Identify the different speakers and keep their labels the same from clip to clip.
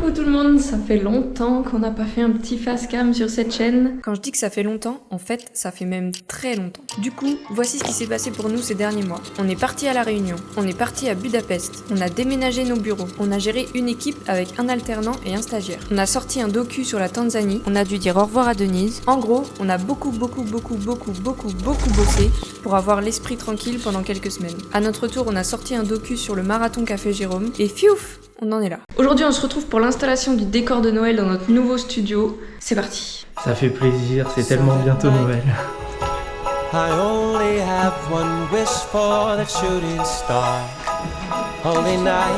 Speaker 1: Coucou tout le monde, ça fait longtemps qu'on n'a pas fait un petit face cam sur cette chaîne. Quand je dis que ça fait longtemps, en fait, ça fait même très longtemps. Du coup, voici ce qui s'est passé pour nous ces derniers mois. On est parti à La Réunion, on est parti à Budapest, on a déménagé nos bureaux, on a géré une équipe avec un alternant et un stagiaire. On a sorti un docu sur la Tanzanie, on a dû dire au revoir à Denise. En gros, on a beaucoup bossé pour avoir l'esprit tranquille pendant quelques semaines. À notre tour, on a sorti un docu sur le marathon Café Jérôme et fiouf, on en est là. Aujourd'hui, on se retrouve pour l'installation du décor de Noël dans notre nouveau studio. C'est parti.
Speaker 2: Ça fait plaisir, c'est tellement bientôt Noël.
Speaker 3: I only have one wish for the shooting star. Holy night,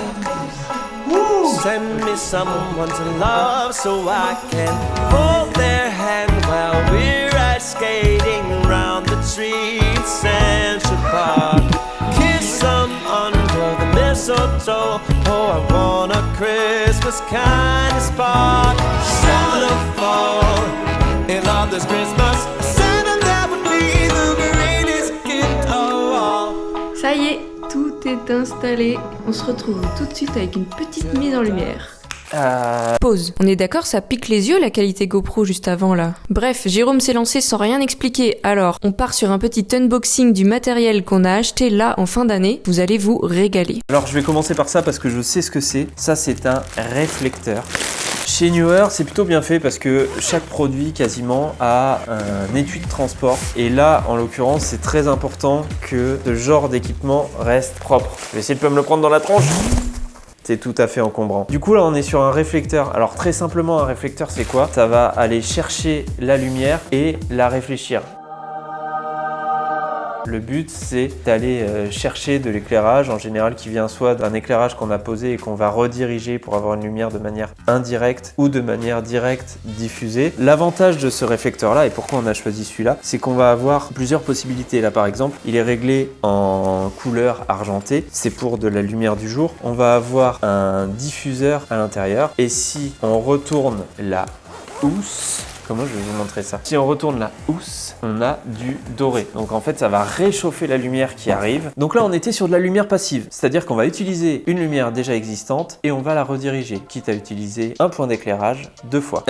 Speaker 3: send me someone to love so I can hold their hand while we're ice skating around the tree in Central Park. Kiss them under the mistletoe. Oh, I want a Christmas kind of spark. Santa fall in love this Christmas. Santa, that would be the greatest gift of all.
Speaker 1: Ça y est, tout est installé. On se retrouve tout de suite avec une petite mise en lumière. Pause. On est d'accord, ça pique les yeux la qualité GoPro juste avant là. Bref, Jérôme s'est lancé sans rien expliquer. Alors, on part sur un petit unboxing du matériel qu'on a acheté là en fin d'année. Vous allez vous régaler.
Speaker 2: Alors je vais commencer par ça parce que je sais ce que c'est. Ça c'est un réflecteur. Chez Newer, c'est plutôt bien fait parce que chaque produit quasiment a un étui de transport. Et là, en l'occurrence, c'est très important que ce genre d'équipement reste propre. Je vais essayer de pas me le prendre dans la tronche. C'est tout à fait encombrant. Du coup, là, on est sur un réflecteur. Alors, très simplement, un réflecteur, c'est quoi? Ça va aller chercher la lumière et la réfléchir. Le but, c'est d'aller chercher de l'éclairage, en général qui vient soit d'un éclairage qu'on a posé et qu'on va rediriger pour avoir une lumière de manière indirecte ou de manière directe diffusée. L'avantage de ce réflecteur-là, et pourquoi on a choisi celui-là, c'est qu'on va avoir plusieurs possibilités. Là, par exemple, il est réglé en couleur argentée, c'est pour de la lumière du jour. On va avoir un diffuseur à l'intérieur, et si on retourne la housse, comment je vais vous montrer ça? Si on retourne la housse, on a du doré. Donc en fait, ça va réchauffer la lumière qui arrive. Donc là, on était sur de la lumière passive. C'est-à-dire qu'on va utiliser une lumière déjà existante et on va la rediriger, quitte à utiliser un point d'éclairage 2 fois.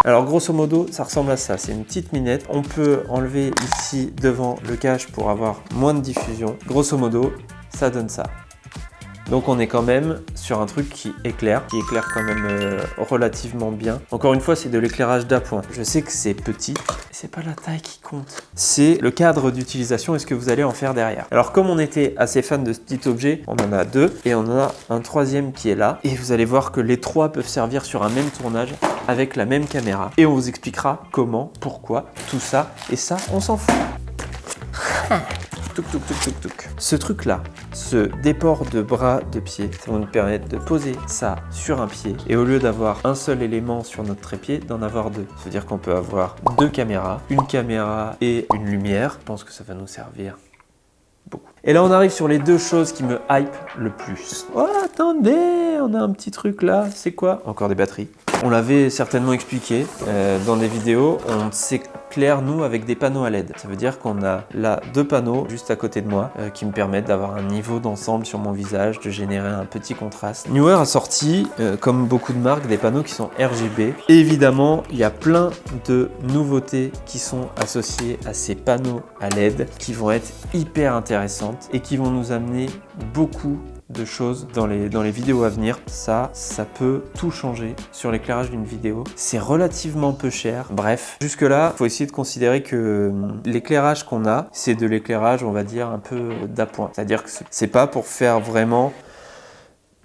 Speaker 2: Alors grosso modo, ça ressemble à ça. C'est une petite minette. On peut enlever ici devant le cache pour avoir moins de diffusion. Grosso modo, ça donne ça. Donc on est quand même sur un truc qui éclaire quand même relativement bien. Encore une fois, c'est de l'éclairage d'appoint. Je sais que c'est petit, c'est pas la taille qui compte. C'est le cadre d'utilisation et ce que vous allez en faire derrière. Alors comme on était assez fan de ce petit objet, on en a 2 et on en a un troisième qui est là. Et vous allez voir que les 3 peuvent servir sur un même tournage avec la même caméra. Et on vous expliquera comment, pourquoi, tout ça. Et ça, on s'en fout. Touc, touc, touc, touc, touc. Ce truc-là, ce déport de bras de pied, ça va nous permettre de poser ça sur un pied et au lieu d'avoir un seul élément sur notre trépied, d'en avoir 2. Ça veut dire qu'on peut avoir 2 caméras, une caméra et une lumière. Je pense que ça va nous servir beaucoup. Et là, on arrive sur les 2 choses qui me hype le plus. Oh, attendez, on a un petit truc là. C'est quoi? Encore des batteries. On l'avait certainement expliqué dans des vidéos. On s'éclaire, nous, avec des panneaux à LED. Ça veut dire qu'on a là 2 panneaux juste à côté de moi qui me permettent d'avoir un niveau d'ensemble sur mon visage, de générer un petit contraste. Newer a sorti, comme beaucoup de marques, des panneaux qui sont RGB. Et évidemment, il y a plein de nouveautés qui sont associées à ces panneaux à LED qui vont être hyper intéressantes et qui vont nous amener beaucoup de choses dans les vidéos à venir. Ça peut tout changer sur l'éclairage d'une vidéo. C'est relativement peu cher. Bref, jusque là, il faut essayer de considérer que l'éclairage qu'on a, c'est de l'éclairage, on va dire, un peu d'appoint. C'est-à-dire que c'est pas pour faire vraiment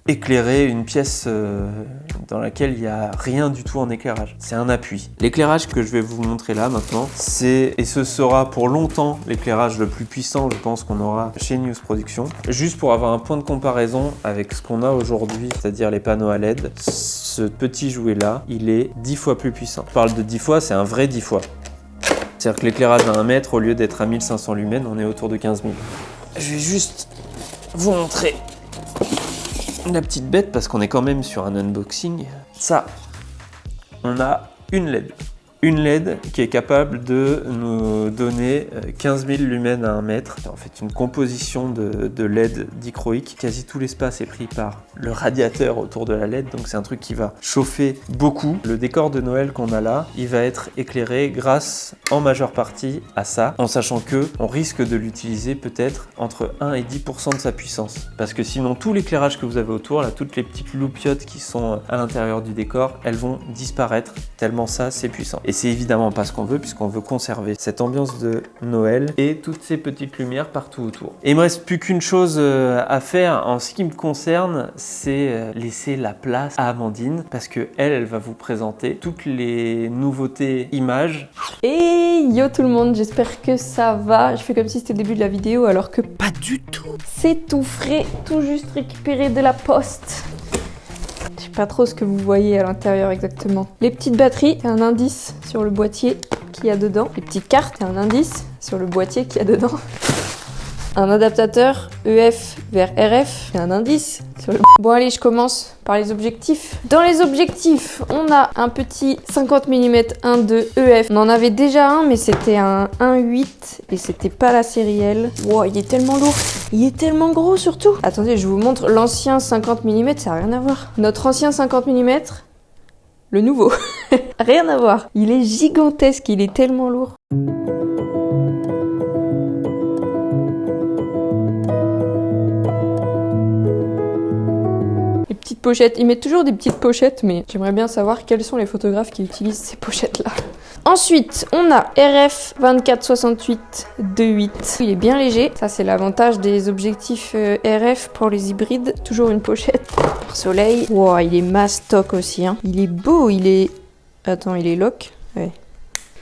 Speaker 2: éclairer une pièce dans laquelle il n'y a rien du tout en éclairage. C'est un appui. L'éclairage que je vais vous montrer là maintenant, c'est, et ce sera pour longtemps l'éclairage le plus puissant, je pense, qu'on aura chez News Production. Juste pour avoir un point de comparaison avec ce qu'on a aujourd'hui, c'est-à-dire les panneaux à LED, ce petit jouet là, il est 10 fois plus puissant. Je parle de 10 fois, c'est un vrai 10 fois. C'est-à-dire que l'éclairage à 1 mètre, au lieu d'être à 1500 lumens, on est autour de 15 000. Je vais juste vous montrer la petite bête parce qu'on est quand même sur un unboxing. Ça, on a une LED. une LED qui est capable de nous donner 15 000 lumens à 1 mètre. En fait, une composition de LED dichroïque. Quasi tout l'espace est pris par le radiateur autour de la LED, donc c'est un truc qui va chauffer beaucoup. Le décor de Noël qu'on a là, il va être éclairé grâce en majeure partie à ça, en sachant que on risque de l'utiliser peut-être entre 1 et 10% de sa puissance. Parce que sinon, tout l'éclairage que vous avez autour, là, toutes les petites loupiottes qui sont à l'intérieur du décor, elles vont disparaître tellement ça, c'est puissant. Et c'est évidemment pas ce qu'on veut, puisqu'on veut conserver cette ambiance de Noël et toutes ces petites lumières partout autour. Et il me reste plus qu'une chose à faire en ce qui me concerne, c'est laisser la place à Amandine, parce que elle va vous présenter toutes les nouveautés images.
Speaker 1: Et yo tout le monde, j'espère que ça va. Je fais comme si c'était le début de la vidéo alors que
Speaker 3: Pas du tout.
Speaker 1: c'est tout frais, tout juste récupéré de la poste. Je sais pas trop ce que vous voyez à l'intérieur exactement. Les petites batteries, c'est un indice sur le boîtier qu'il y a dedans. Les petites cartes, c'est un indice sur le boîtier qu'il y a dedans. Un adaptateur EF vers RF, c'est un indice sur le... Bon allez, je commence par les objectifs. Dans les objectifs, on a un petit 50 mm 1.2 EF. On en avait déjà un, mais c'était un 1.8 et c'était pas la série L. Wow, il est tellement lourd. Il est tellement gros surtout. Attendez, je vous montre l'ancien 50 mm, ça n'a rien à voir. Notre ancien 50 mm, le nouveau. Rien à voir. Il est gigantesque, il est tellement lourd. Petites pochettes. Ils mettent toujours des petites pochettes, mais j'aimerais bien savoir quels sont les photographes qui utilisent ces pochettes-là. Ensuite, on a RF 2468 2.8. Il est bien léger. Ça, c'est l'avantage des objectifs RF pour les hybrides. Toujours une pochette pour soleil. Wow, il est mastoc aussi. Hein. Il est beau. Il est... Attends, il est lock. Ouais.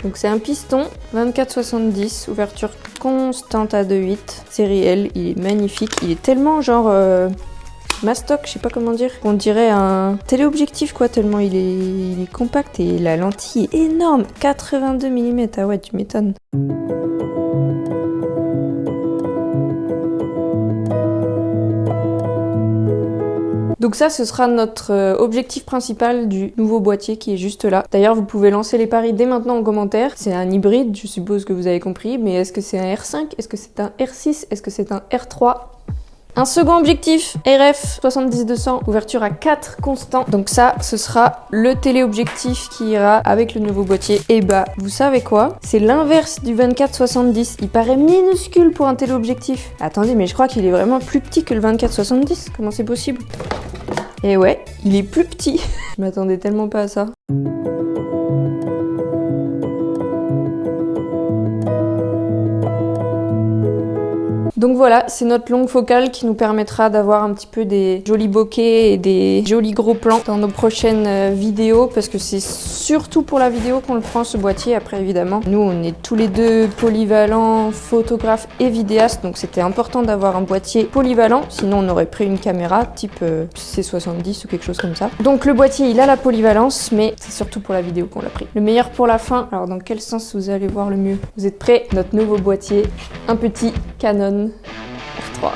Speaker 1: Donc c'est un piston 24-70, ouverture constante à 2.8, série L. Il est magnifique. Il est tellement genre... mastoc, je sais pas comment dire. On dirait un téléobjectif quoi, tellement il est compact et la lentille est énorme. 82 mm, ah ouais, tu m'étonnes. Donc ça, ce sera notre objectif principal du nouveau boîtier qui est juste là. D'ailleurs, vous pouvez lancer les paris dès maintenant en commentaire. C'est un hybride, je suppose que vous avez compris, mais est-ce que c'est un R5? Est-ce que c'est un R6? Est-ce que c'est un R3? Un second objectif, RF 70-200, ouverture à 4 constants. Donc ça, ce sera le téléobjectif qui ira avec le nouveau boîtier. Et bah, vous savez quoi? C'est l'inverse du 24-70. Il paraît minuscule pour un téléobjectif. Attendez, mais je crois qu'il est vraiment plus petit que le 24-70. Comment c'est possible? Et ouais, il est plus petit. Je m'attendais tellement pas à ça. Donc voilà, c'est notre longue focale qui nous permettra d'avoir un petit peu des jolis bokeh et des jolis gros plans dans nos prochaines vidéos, parce que c'est surtout pour la vidéo qu'on le prend ce boîtier. Après évidemment, nous on est tous les deux polyvalents, photographes et vidéastes, donc c'était important d'avoir un boîtier polyvalent, sinon on aurait pris une caméra type C70 ou quelque chose comme ça. Donc le boîtier il a la polyvalence, mais c'est surtout pour la vidéo qu'on l'a pris. Le meilleur pour la fin, alors dans quel sens vous allez voir le mieux? Vous êtes prêts? Notre nouveau boîtier, un petit Canon R3.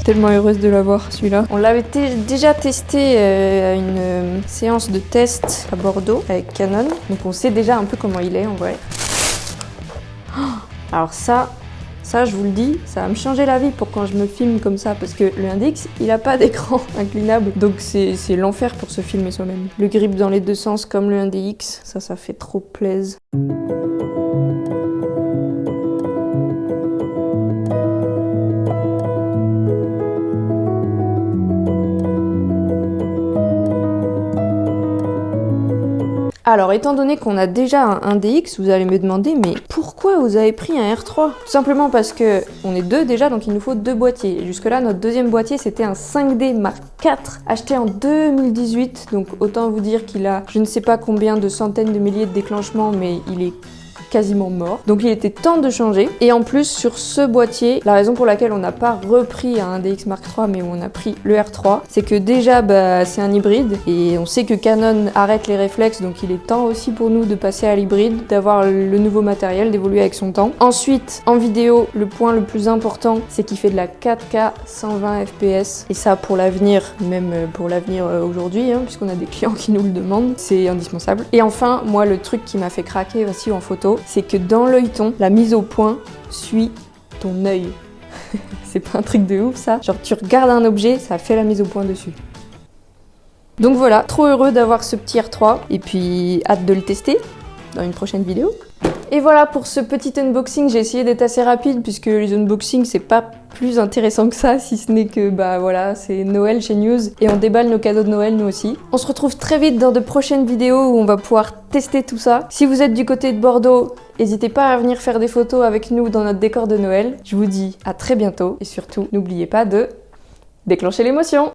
Speaker 1: Tellement heureuse de l'avoir celui-là. On l'avait déjà testé à une séance de test à Bordeaux avec Canon. Donc on sait déjà un peu comment il est en vrai. Alors ça je vous le dis, ça va me changer la vie pour quand je me filme comme ça, parce que le 1DX il a pas d'écran inclinable, donc c'est l'enfer pour se filmer soi-même. Le grip dans les deux sens comme le 1DX, ça fait trop plaisir. Alors, étant donné qu'on a déjà un 1DX, vous allez me demander, mais pourquoi vous avez pris un R3? Tout simplement parce que on est deux déjà, donc il nous faut deux boîtiers. Et jusque-là, notre deuxième boîtier, c'était un 5D Mark IV, acheté en 2018. Donc autant vous dire qu'il a je ne sais pas combien de centaines de milliers de déclenchements, mais il est quasiment mort. Donc il était temps de changer. Et en plus sur ce boîtier, la raison pour laquelle on n'a pas repris un DX Mark III mais on a pris le R3, c'est que déjà c'est un hybride et on sait que Canon arrête les réflexes, donc il est temps aussi pour nous de passer à l'hybride, d'avoir le nouveau matériel, d'évoluer avec son temps. Ensuite, en vidéo, le point le plus important, c'est qu'il fait de la 4K 120 fps et ça pour l'avenir, même pour l'avenir aujourd'hui, puisqu'on a des clients qui nous le demandent, c'est indispensable. Et enfin, moi le truc qui m'a fait craquer aussi en photo, c'est que dans l'œilleton, la mise au point suit ton œil. C'est pas un truc de ouf ça. Genre tu regardes un objet, ça fait la mise au point dessus. Donc voilà, trop heureux d'avoir ce petit R3 et puis hâte de le tester dans une prochaine vidéo. Et voilà pour ce petit unboxing, j'ai essayé d'être assez rapide puisque les unboxings c'est pas plus intéressant que ça, si ce n'est que voilà, c'est Noël chez News et on déballe nos cadeaux de Noël nous aussi. On se retrouve très vite dans de prochaines vidéos où on va pouvoir tester tout ça. Si vous êtes du côté de Bordeaux, n'hésitez pas à venir faire des photos avec nous dans notre décor de Noël. Je vous dis à très bientôt et surtout n'oubliez pas de déclencher l'émotion.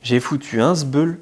Speaker 2: J'ai foutu un sbeul